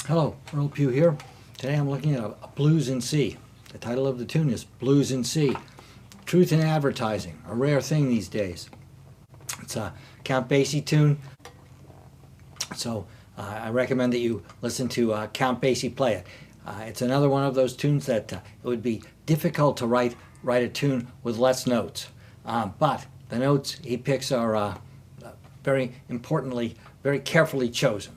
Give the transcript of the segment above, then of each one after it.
Hello, Earle Pughe here. Today I'm looking at a blues in C. The title of the tune is Blues in C. Truth in advertising, a rare thing these days. It's a Count Basie tune, so I recommend that you listen to Count Basie play it. It's another one of those tunes that it would be difficult to write a tune with less notes. But the notes he picks are very importantly, very carefully chosen.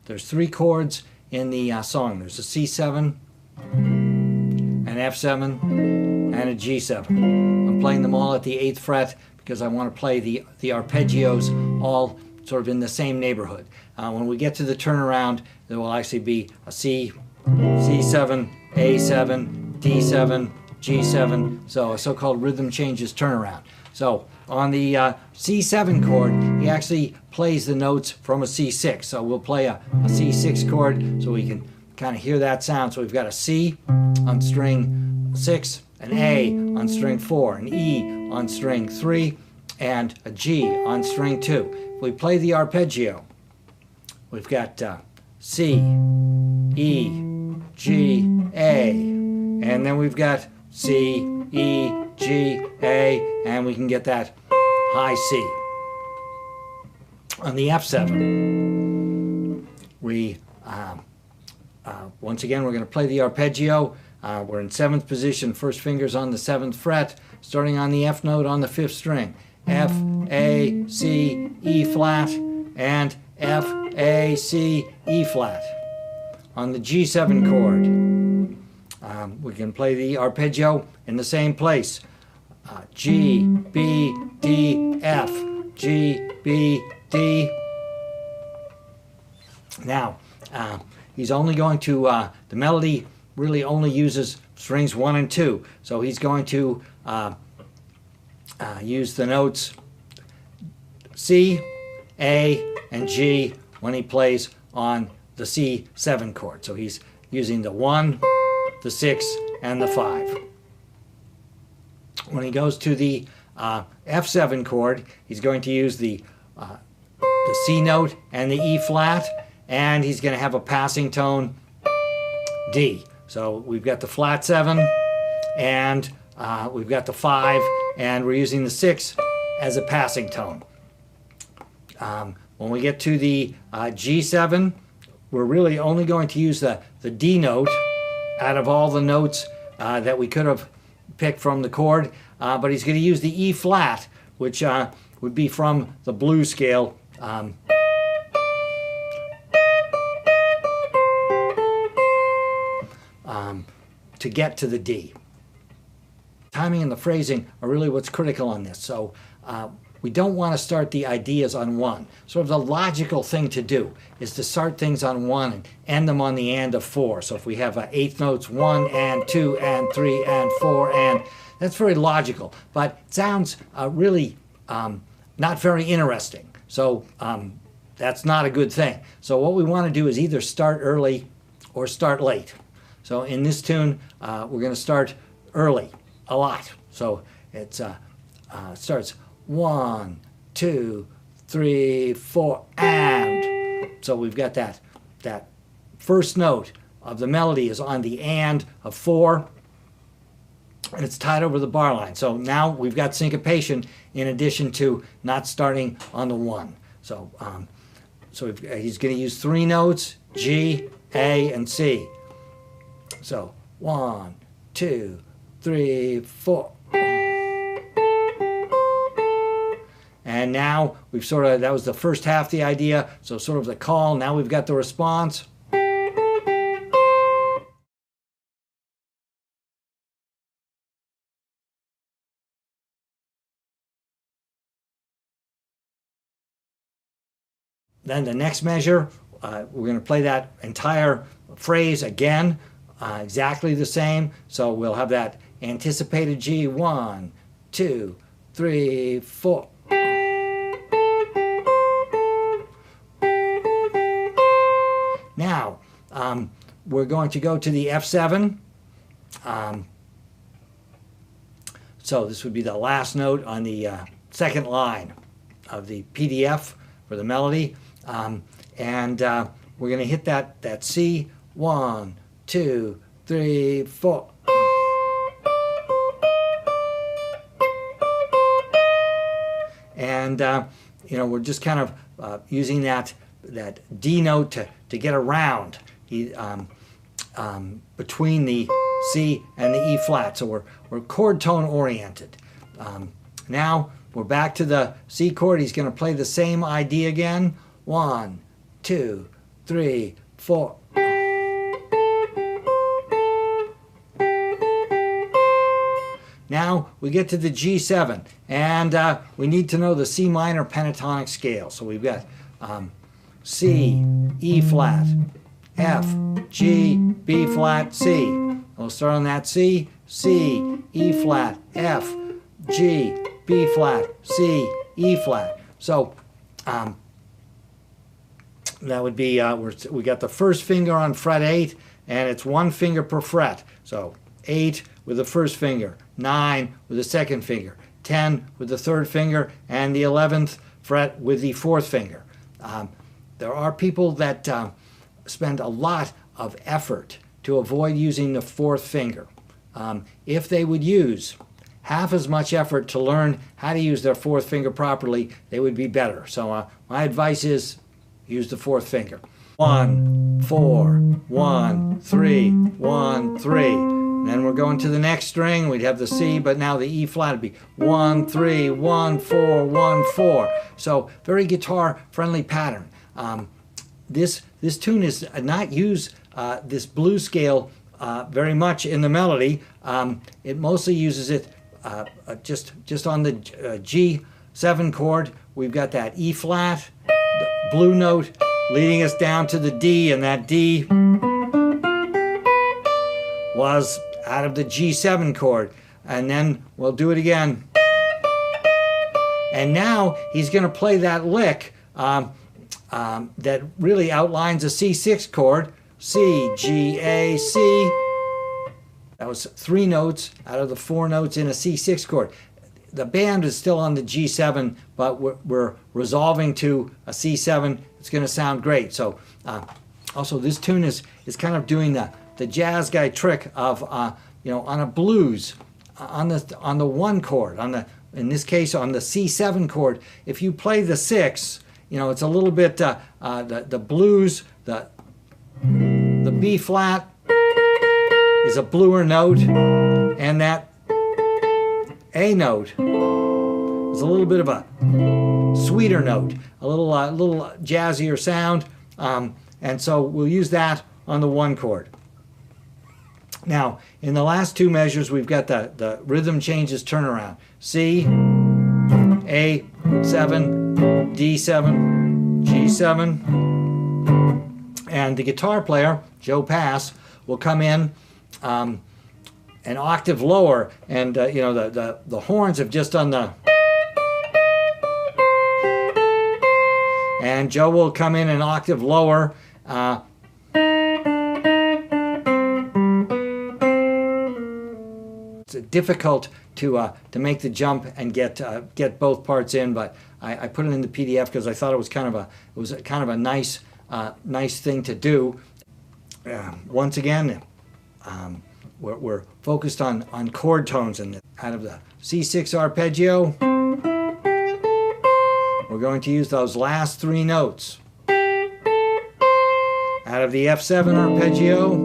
There's three chords in the song. There's a C7, an F7, and a G7. I'm playing them all at the 8th fret because I want to play the arpeggios all sort of in the same neighborhood. When we get to the turnaround, there will actually be a C, C7, A7, D7, G7, so a so-called rhythm changes turnaround. So on the C7 chord, he actually plays the notes from a C6. So we'll play a C6 chord so we can kind of hear that sound. So we've got a C on string 6, an A on string 4, an E on string 3, and a G on string 2. If we play the arpeggio, we've got C, E, G, A, and then we've got C, E, G, A, and we can get that high C. On the F7, we, once again, we're going to play the arpeggio. We're in 7th position, first finger's on the 7th fret, starting on the F note on the 5th string. F, A, C, E flat, and F, A, C, E flat. On the G7 chord, we can play the arpeggio in the same place. G, B, D, F, G, B, D. Now, he's only going to, the melody really only uses strings 1 and 2. So he's going to use the notes C, A, and G when he plays on the C7 chord. So he's using the 1, the 6, and the 5. When he goes to the F7 chord, he's going to use the C note and the E flat, and he's going to have a passing tone D. So we've got the flat 7, and we've got the 5, and we're using the 6 as a passing tone. When we get to the G7, we're really only going to use the D note out of all the notes that we could have picked from the chord, but he's going to use the E flat, which would be from the blues scale. To get to the D. Timing and the phrasing are really what's critical on this. So we don't want to start the ideas on 1. Sort of the logical thing to do is to start things on 1 and end them on the and of 4. So if we have 8th notes, 1 and 2 and 3 and 4, and that's very logical, but it sounds really not very interesting. So that's not a good thing. So what we want to do is either start early or start late. So in this tune, we're going to start early, a lot. So it starts 1, 2, 3, 4, and. So we've got that first note of the melody is on the and of 4, and it's tied over the bar line. So now we've got syncopation in addition to not starting on the 1. So, he's going to use 3 notes, G, A, and C. So 1, 2, 3, 4. And now we've sort of, that was the first half of the idea, so sort of the call. Now we've got the response. Then the next measure, we're going to play that entire phrase again, exactly the same. So we'll have that anticipated G, 1, 2, 3, 4. Now, we're going to go to the F7. So this would be the last note on the second line of the PDF for the melody. We're going to hit that C. 1, 2, 3, 4. And we're just kind of using that D note to get around between the C and the E flat. So we're chord tone oriented. Now we're back to the C chord. He's going to play the same idea again. 1, 2, 3, 4. Now we get to the G7, and we need to know the C minor pentatonic scale. So we've got C, E flat, F, G, B flat, C. We'll start on that C, C, E flat, F, G, B flat, C, E flat. So that would be, we got the first finger on fret 8, and it's one finger per fret. So 8 with the first finger, 9 with the second finger, 10 with the third finger, and the 11th fret with the fourth finger. There are people that spend a lot of effort to avoid using the fourth finger. If they would use half as much effort to learn how to use their fourth finger properly, they would be better. So my advice is use the fourth finger. 1, 4, 1, 3, 1, 3. Then we're going to the next string. We'd have the C, but now the E flat would be 1, 3, 1, 4, 1, 4. So very guitar-friendly pattern. This tune is not use this blues scale very much in the melody. It mostly uses it just on the G7 chord. We've got that E flat, the blue note, leading us down to the D, and that D was out of the G7 chord. And then we'll do it again. And now he's going to play that lick that really outlines a C6 chord. C, G, A, C. That was 3 notes out of the 4 notes in a C6 chord. The band is still on the G7, but we're resolving to a C7. It's going to sound great. So also this tune is kind of doing the jazz guy trick of on a blues on the 1 chord, in this case on the C7 chord. If you play the 6, it's a little bit the blues, the B flat is a bluer note, and that A note is a little bit of a sweeter note, a little jazzier sound, and so we'll use that on the 1 chord. Now, in the last 2 measures, we've got the rhythm changes turnaround. C, A7, D7, G7. And the guitar player, Joe Pass, will come in an octave lower, and the horns have just done the... And Joe will come in an octave lower. It's difficult to make the jump and get both parts in, but I put it in the PDF because I thought it was kind of a nice thing to do. Once again, we're focused on chord tones, and out of the C6 arpeggio, we're going to use those last 3 notes. Out of the F7 arpeggio,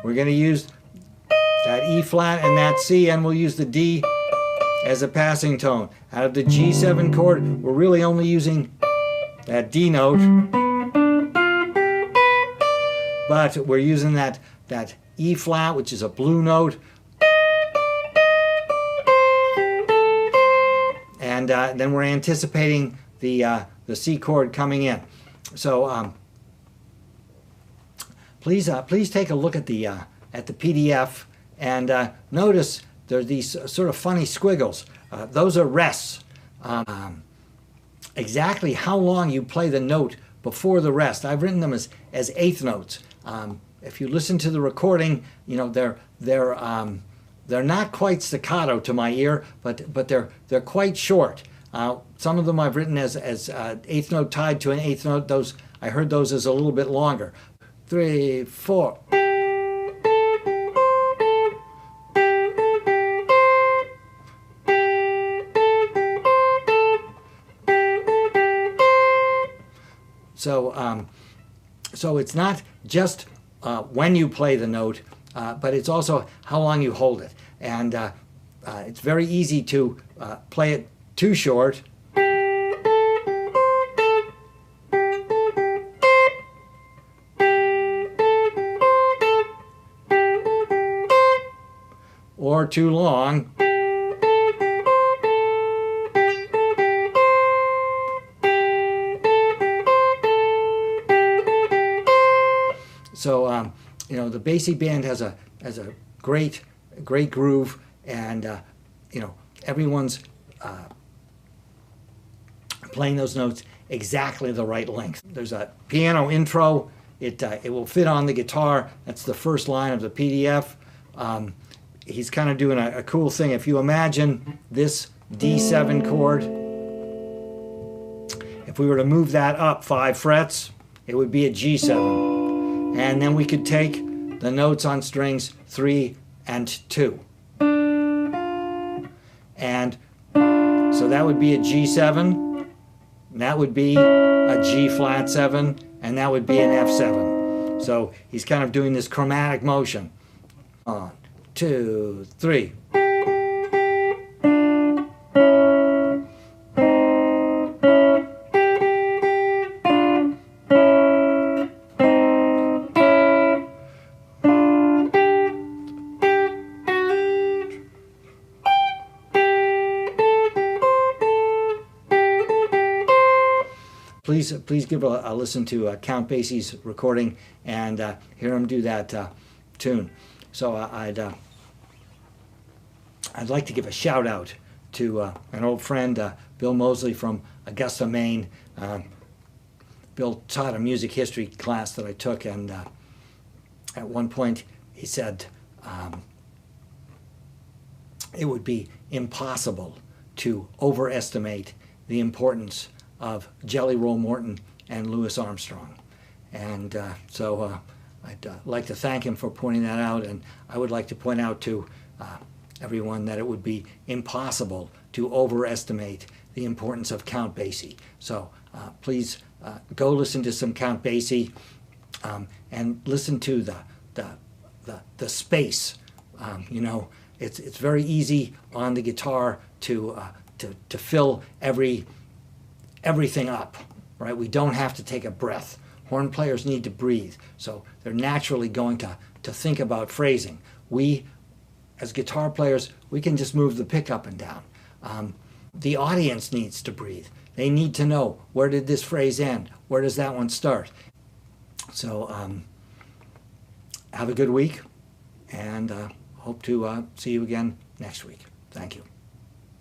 we're going to use that E flat and that C, and we'll use the D as a passing tone. Out of the G7 chord, we're really only using that D note, but we're using that E flat, which is a blue note, and then we're anticipating the C chord coming in. So please take a look at the PDF, and notice there's these sort of funny squiggles. Those are rests. Exactly how long you play the note before the rest, I've written them as eighth notes. if you listen to the recording, you know, they're not quite staccato to my ear, but they're quite short. Some of them I've written as eighth note tied to an eighth note. Those I heard those as a little bit longer. 3, 4. So it's not just when you play the note, but it's also how long you hold it. And it's very easy to play it too short. Or too long. So you know, the Basie band has a great groove, and you know, everyone's playing those notes exactly the right length. There's a piano intro. It will fit on the guitar. That's the first line of the PDF. He's kind of doing a cool thing. If you imagine this D7 chord, if we were to move that up 5 frets, it would be a G7. And then we could take the notes on strings 3 and 2. And so that would be a G7, that would be a G flat 7, and that would be an F7. So he's kind of doing this chromatic motion. 1, 2, 3. Please give a listen to Count Basie's recording and hear him do that tune. So I'd like to give a shout out to an old friend, Bill Mosley from Augusta, Maine. Bill taught a music history class that I took, and at one point he said it would be impossible to overestimate the importance of Jelly Roll Morton and Louis Armstrong. And so I'd like to thank him for pointing that out, and I would like to point out to everyone that it would be impossible to overestimate the importance of Count Basie. So please go listen to some Count Basie and listen to the space. You know, it's very easy on the guitar to fill everything up, right? We don't have to take a breath. Horn players need to breathe, so they're naturally going to think about phrasing. We, as guitar players, we can just move the pick up and down. The audience needs to breathe. They need to know, where did this phrase end? Where does that one start? So have a good week, and hope to see you again next week. Thank you.